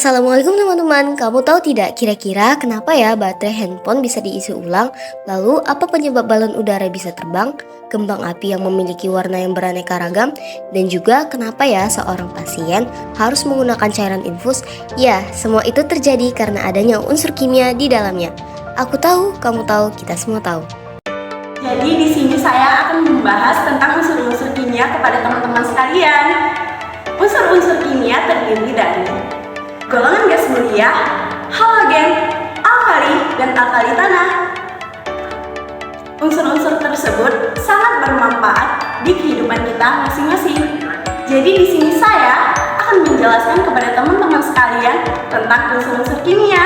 Assalamualaikum teman-teman, kamu tahu tidak kira-kira kenapa ya baterai handphone bisa diisi ulang? Lalu apa penyebab balon udara bisa terbang? Kembang api yang memiliki warna yang beraneka ragam? Dan juga kenapa ya seorang pasien harus menggunakan cairan infus? Ya, semua itu terjadi karena adanya unsur kimia di dalamnya. Aku tahu, kamu tahu, kita semua tahu. Jadi di sini saya akan membahas tentang unsur-unsur kimia kepada teman-teman sekalian. Unsur-unsur kimia terdiri dari golongan gas mulia, halogen, alkali, dan alkali tanah. Unsur-unsur tersebut sangat bermanfaat di kehidupan kita masing-masing. Jadi di sini saya akan menjelaskan kepada teman-teman sekalian tentang unsur-unsur kimia.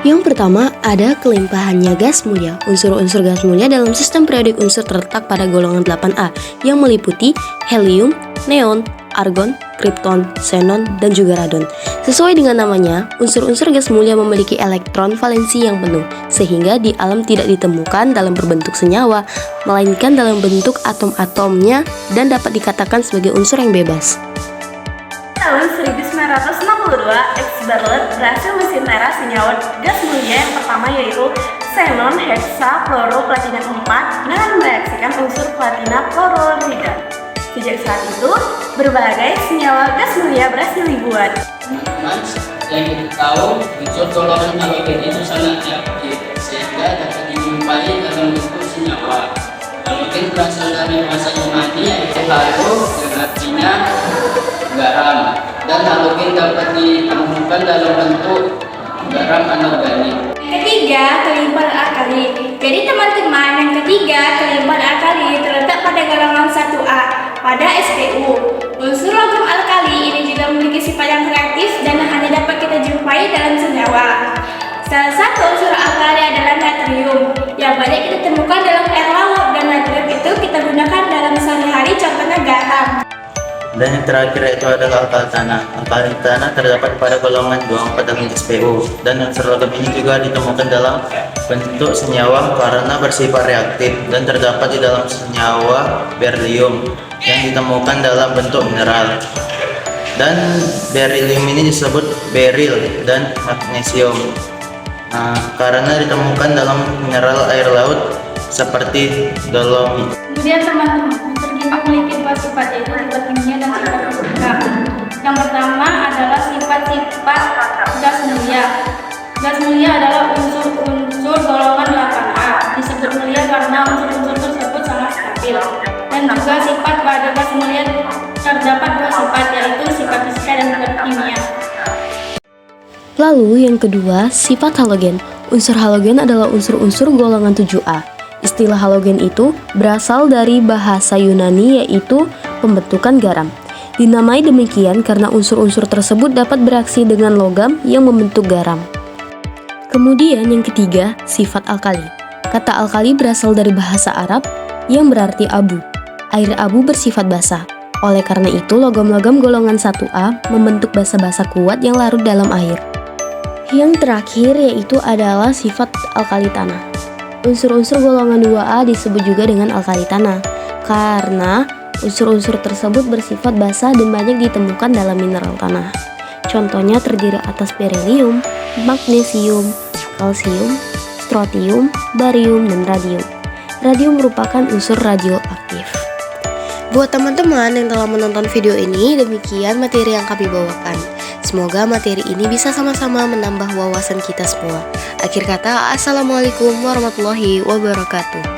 Yang pertama, ada kelimpahannya gas mulia. Unsur-unsur gas mulia dalam sistem periodik unsur terletak pada golongan 8A yang meliputi helium, neon, argon, kripton, xenon, dan juga radon. Sesuai dengan namanya, unsur-unsur gas mulia memiliki elektron valensi yang penuh, sehingga di alam tidak ditemukan dalam berbentuk senyawa, melainkan dalam bentuk atom-atomnya dan dapat dikatakan sebagai unsur yang bebas. Tahun 1962, X. Bartlett berhasil mensintesa senyawa gas mulia yang pertama yaitu xenon hexafluoroplatinum 4 dengan mereaksikan unsur platina fluorida. Sejak saat itu, berbagai senyawa gas mulia berhasil dibuat. Teman-teman, yang kita tahu unsur golongan halogen itu sangat aktif sehingga dapat dijumpai dalam bentuk senyawa. Halogen berasal dari bahasa Yunani yaitu halo yang artinya garam, dan halogen dapat ditemukan dalam bentuk garam anorganik. Ketiga, kelimpahan alkali. Jadi teman-teman, yang ketiga, kelimpahan alkali terletak pada golongan 1A pada SPU. Unsur logam alkali ini juga memiliki sifat yang reaktif dan hanya dapat kita jumpai dalam senyawa. Salah satu unsur alkali adalah natrium yang banyak kita temukan dalam air laut, dan natrium itu kita gunakan dalam sehari-hari, contohnya garam. Dan yang terakhir yaitu adalah alkali tanah. Alkali tanah terdapat pada golongan 24 dan SPU, dan unsur logam ini juga ditemukan dalam bentuk senyawa karena bersifat reaktif dan terdapat di dalam senyawa berlium yang ditemukan dalam bentuk mineral. Dan berilium ini disebut beril dan magnesium karena ditemukan dalam mineral air laut seperti dolomit. Kemudian teman-teman, unsur kimia memiliki dua sifat, yaitu sifat kimia dan sifat fisika. Yang pertama adalah sifat-sifat gas mulia. Gas mulia adalah unsur-unsur golongan 8A. Disebut mulia karena unsur-unsur tersebut sangat stabil. Dan juga sifat pada gas mulia terdapat dua sifat, yaitu sifat fisika dan sifat kimia. Lalu yang kedua, sifat halogen. Unsur halogen adalah unsur-unsur golongan 7A. Istilah halogen itu berasal dari bahasa Yunani, yaitu pembentukan garam. Dinamai demikian karena unsur-unsur tersebut dapat bereaksi dengan logam yang membentuk garam. Kemudian yang ketiga, sifat alkali. Kata alkali berasal dari bahasa Arab yang berarti abu. Air abu bersifat basah. Oleh karena itu, logam-logam golongan 1A membentuk basa-basa kuat yang larut dalam air. Yang terakhir yaitu adalah sifat alkali tanah. Unsur-unsur golongan 2A disebut juga dengan alkali tanah karena unsur-unsur tersebut bersifat basah dan banyak ditemukan dalam mineral tanah. Contohnya terdiri atas berilium, magnesium, kalsium, strontium, barium, dan radium. Radium merupakan unsur radioaktif. Buat teman-teman yang telah menonton video ini, demikian materi yang kami bawakan. Semoga materi ini bisa sama-sama menambah wawasan kita semua. Akhir kata, Assalamualaikum warahmatullahi wabarakatuh.